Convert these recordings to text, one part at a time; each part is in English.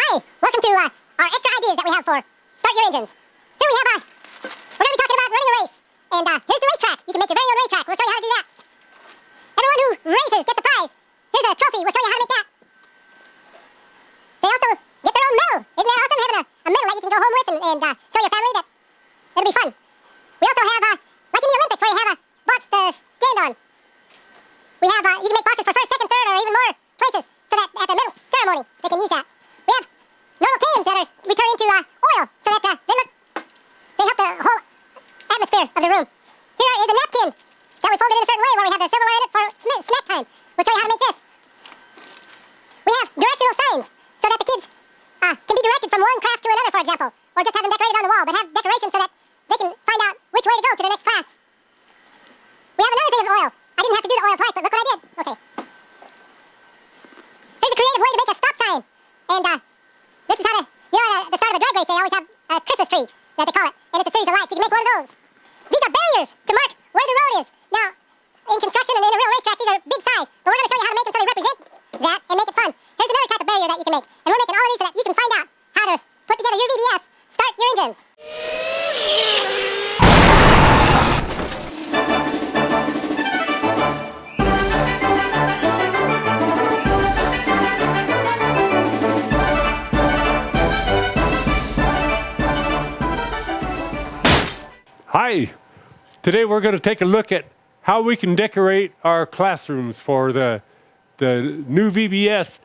Hi, welcome to our extra ideas that we have for Start Your Engines. Here we have, we're going to be talking about running a race. And here's the racetrack. You can make your very own racetrack. We'll show you how to do that. Everyone who races gets a prize. Here's a trophy. We'll show you how to make that. They also get their own medal. Isn't that awesome, having a medal that you can go home with and show your family that it'll be fun. We also have, like in the Olympics, where you have a box to stand on. We have, you can make boxes for first, second, third, or even more places, so that at the medal ceremony, they can use that. We have normal cans that are returned into oil, so that they help the whole atmosphere of the room. Here is a napkin that we folded in a certain way, where we have the silverware in it for snack time. We'll show you how to make this. We have directional signs, so that the kids can be directed from one craft to another, for example, or just have them decorated on the wall, but have decorations so that they can find out which way to go to their next class. We have another thing of oil. I didn't have to do the oil twice, but look what I did. Okay. Here's a creative way to make a stop sign. And this is how to, at the start of a drag race, they always have a Christmas tree, that they call it. And it's a series of lights. You can make one of those. These are barriers to mark where the road is. Now, in construction and in a real racetrack, these are big size. But we're going to show you how to make them so they represent that and make it fun. Here's another type of barrier that you can make. And we're making all of these so that you can find out how to put together your VBS. Start your engines. Hi, today we're going to take a look at how we can decorate our classrooms for the new VBS,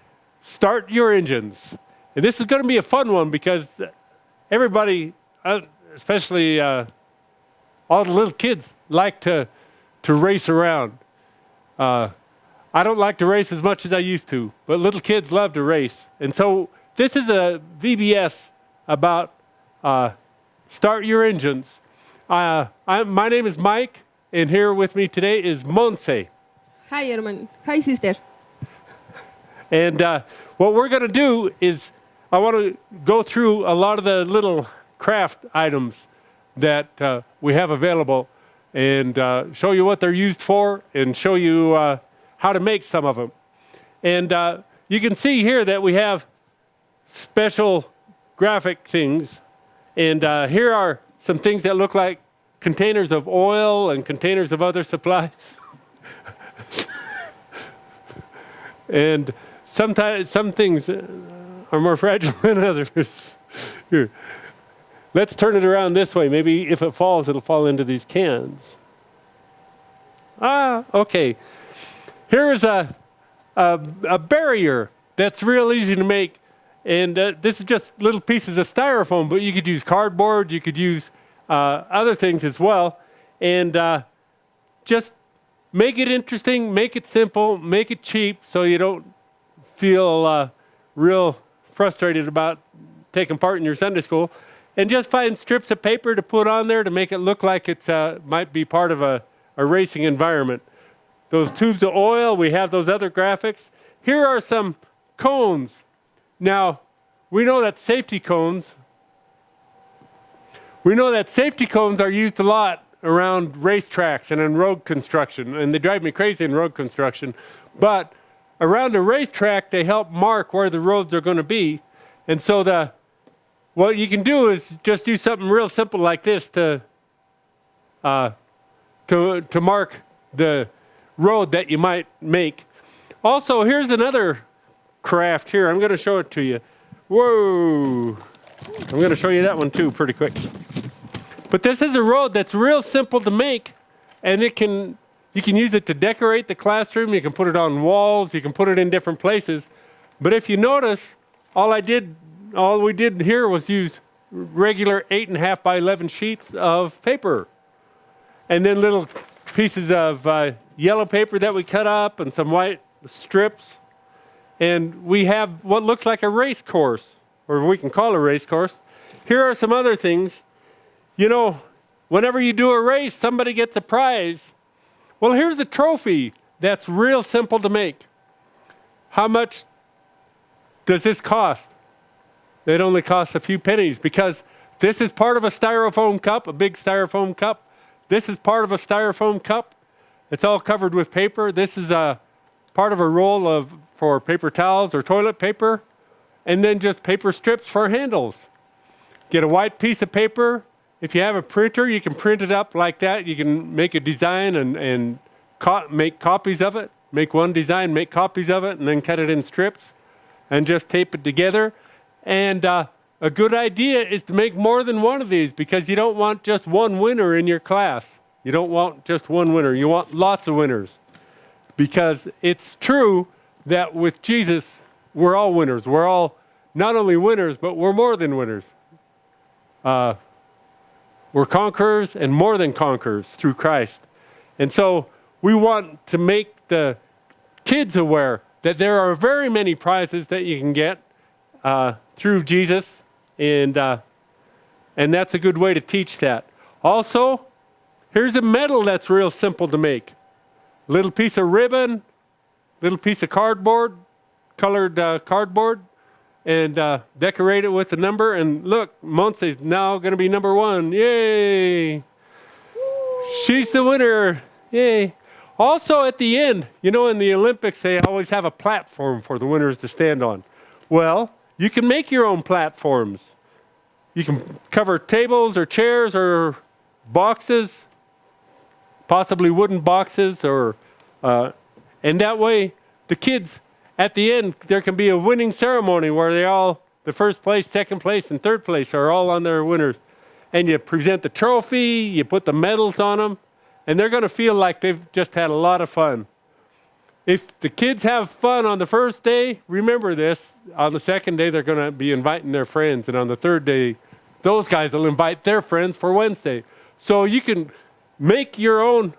Start Your Engines. And this is going to be a fun one because everybody, especially all the little kids, like to race around. I don't like to race as much as I used to, but little kids love to race. And so this is a VBS about Start Your Engines. My name is Mike, and here with me today is Monse. Hi, Herman. Hi, sister. And what we're going to do is I want to go through a lot of the little craft items that we have available and show you what they're used for and show you how to make some of them. And you can see here that we have special graphic things. And here are some things that look like containers of oil and containers of other supplies. And sometimes some things are more fragile than others. Here. Let's turn it around this way. Maybe if it falls, it'll fall into these cans. Okay. Here is a barrier that's real easy to make. And this is just little pieces of styrofoam, but you could use cardboard, you could use other things as well. And just make it interesting, make it simple, make it cheap so you don't feel real frustrated about taking part in your Sunday school. And just find strips of paper to put on there to make it look like it might be part of a racing environment. Those tubes of oil, we have those other graphics. Here are some cones. Now, we know that safety cones are used a lot around racetracks and in road construction, and they drive me crazy in road construction. But around a racetrack, they help mark where the roads are going to be. And so what you can do is just do something real simple like this to mark the road that you might make. Also, here's another craft here. I'm going to show it to you. Whoa! I'm going to show you that one too pretty quick. But this is a road that's real simple to make, and you can use it to decorate the classroom. You can put it on walls. You can put it in different places. But if you notice, all we did here was use regular 8.5 by 11 sheets of paper, and then little pieces of yellow paper that we cut up and some white strips. And we have what looks like a race course, or we can call a race course. Here are some other things. You know, whenever you do a race, somebody gets a prize. Well, here's a trophy that's real simple to make. How much does this cost? It only costs a few pennies because this is part of a styrofoam cup, a big styrofoam cup. This is part of a styrofoam cup. It's all covered with paper. This is a part of a roll for paper towels or toilet paper. and then just paper strips for handles. Get a white piece of paper. If you have a printer, you can print it up like that. You can make a design and make copies of it. Make one design, make copies of it, and then cut it in strips and just tape it together. And a good idea is to make more than one of these, because you don't want just one winner in your class. You don't want just one winner. You want lots of winners. Because it's true that with Jesus, we're all winners. We're all not only winners, but we're more than winners. We're conquerors and more than conquerors through Christ. And so we want to make the kids aware that there are very many prizes that you can get through Jesus, and that's a good way to teach that. Also, here's a medal that's real simple to make. Little piece of ribbon, little piece of cardboard, colored cardboard, and decorate it with the number. And look, Monse's now going to be number 1. Yay! She's the winner. Yay! Also at the end, you know, in the Olympics, they always have a platform for the winners to stand on. Well, you can make your own platforms. You can cover tables or chairs or boxes, possibly wooden boxes, or and that way the kids, at the end, there can be a winning ceremony where they all, the first place, second place, and third place are all on their winners. And you present the trophy, you put the medals on them, and they're going to feel like they've just had a lot of fun. If the kids have fun on the first day, remember this, on the second day they're going to be inviting their friends, and on the third day, those guys will invite their friends for Wednesday. So you can make your own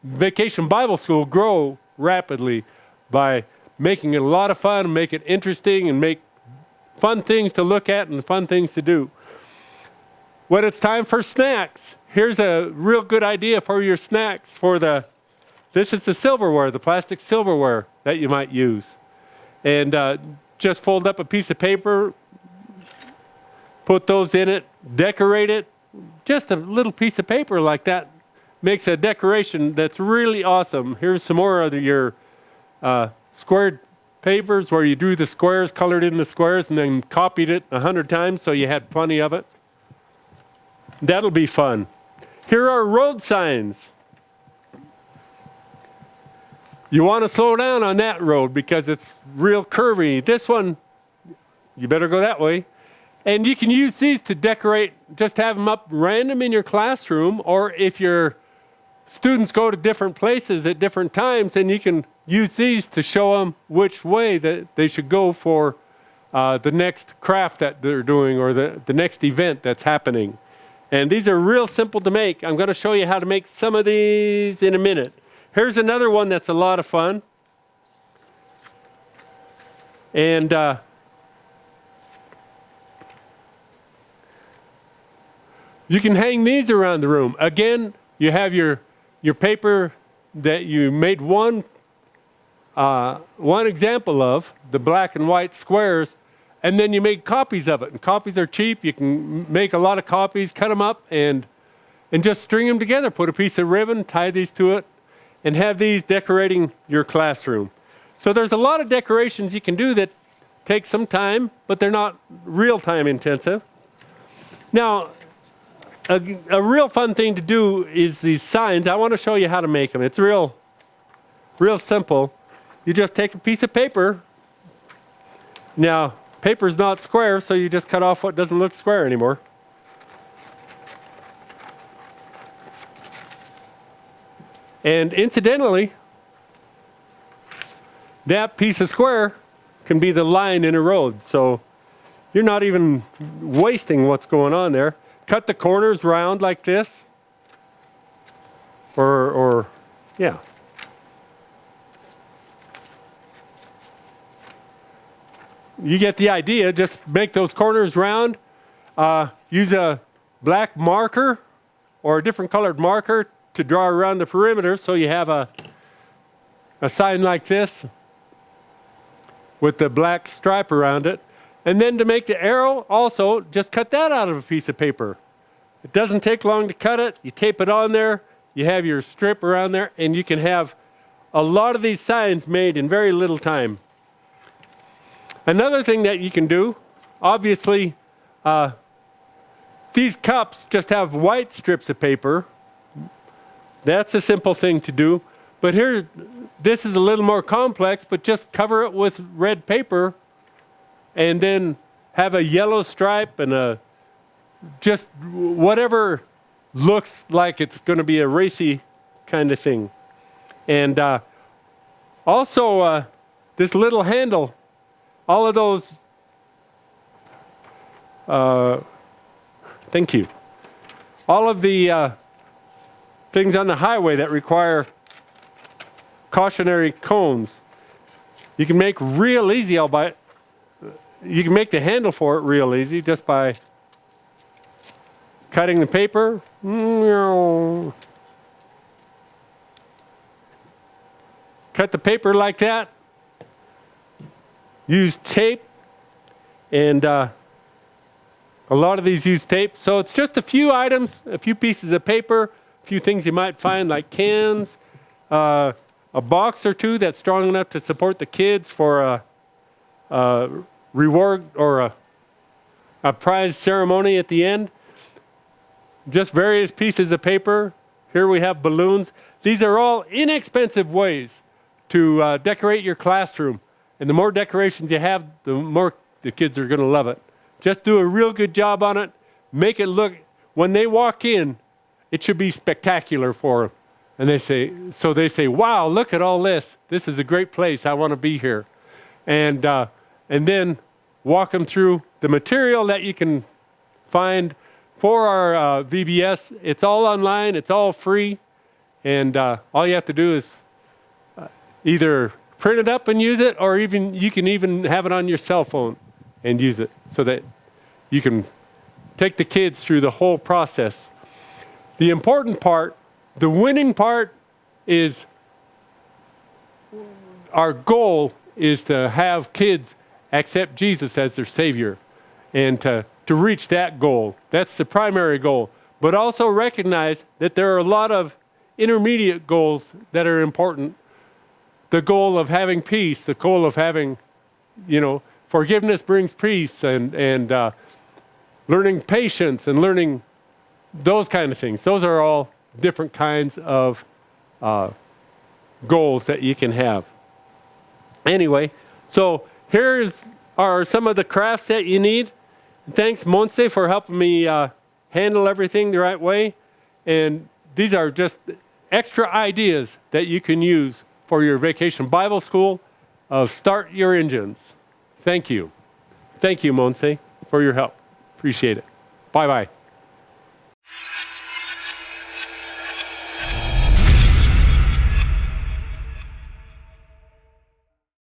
Vacation Bible School grow rapidly by making it a lot of fun, make it interesting, and make fun things to look at and fun things to do. When it's time for snacks, here's a real good idea for your snacks. This is the silverware, the plastic silverware that you might use. And just fold up a piece of paper, put those in it, decorate it. Just a little piece of paper like that makes a decoration that's really awesome. Here's some more of your squared papers where you drew the squares, colored in the squares, and then copied it 100 times so you had plenty of it. That'll be fun. Here are road signs. You want to slow down on that road because it's real curvy. This one, you better go that way. And you can use these to decorate, just have them up random in your classroom, or if your students go to different places at different times, then you can use these to show them which way that they should go for the next craft that they're doing, or the next event that's happening. And these are real simple to make. I'm going to show you how to make some of these in a minute. Here's another one that's a lot of fun. And you can hang these around the room. Again, you have your paper that you made one example of, the black and white squares, and then you make copies of it. And copies are cheap. You can make a lot of copies, cut them up, and just string them together. Put a piece of ribbon, tie these to it, and have these decorating your classroom. So there's a lot of decorations you can do that take some time, but they're not real time intensive. Now, a real fun thing to do is these signs. I want to show you how to make them. It's real simple. You just take a piece of paper. Now, paper's not square, so you just cut off what doesn't look square anymore. And incidentally, that piece of square can be the line in a road. So you're not even wasting what's going on there. Cut the corners round like this. Or yeah. You get the idea. Just make those corners round. Use a black marker or a different colored marker to draw around the perimeter, so you have a sign like this with the black stripe around it. And then to make the arrow, also, just cut that out of a piece of paper. It doesn't take long to cut it. You tape it on there. You have your strip around there, and you can have a lot of these signs made in very little time. Another thing that you can do, obviously, these cups just have white strips of paper. That's a simple thing to do. But here, this is a little more complex, but just cover it with red paper and then have a yellow stripe and just whatever looks like it's going to be a racy kind of thing. And also, this little handle, all of those, thank you. All of the things on the highway that require cautionary cones, you can make real easy you can make the handle for it real easy just by cutting the paper. Cut the paper like that. Use tape, and a lot of these use tape. So it's just a few items, a few pieces of paper, a few things you might find like cans, a box or two that's strong enough to support the kids for a reward or a prize ceremony at the end. Just various pieces of paper. Here we have balloons. These are all inexpensive ways to decorate your classroom. And the more decorations you have, the more the kids are going to love it. Just do a real good job on it. Make it look, when they walk in, it should be spectacular for them. And they say, wow, look at all this. This is a great place. I want to be here. And then walk them through the material that you can find for our VBS. It's all online. It's all free. And all you have to do is either print it up and use it, or you can even have it on your cell phone and use it so that you can take the kids through the whole process. The important part, the winning part, is our goal is to have kids accept Jesus as their Savior and to reach that goal. That's the primary goal. But also recognize that there are a lot of intermediate goals that are important. The goal of having peace, the goal of having, forgiveness brings peace, and learning patience and learning those kind of things. Those are all different kinds of goals that you can have. Anyway, so are some of the crafts that you need. Thanks, Monse, for helping me handle everything the right way. And these are just extra ideas that you can use for your Vacation Bible School of Start Your Engines. Thank you. Thank you, Monse, for your help. Appreciate it. Bye-bye.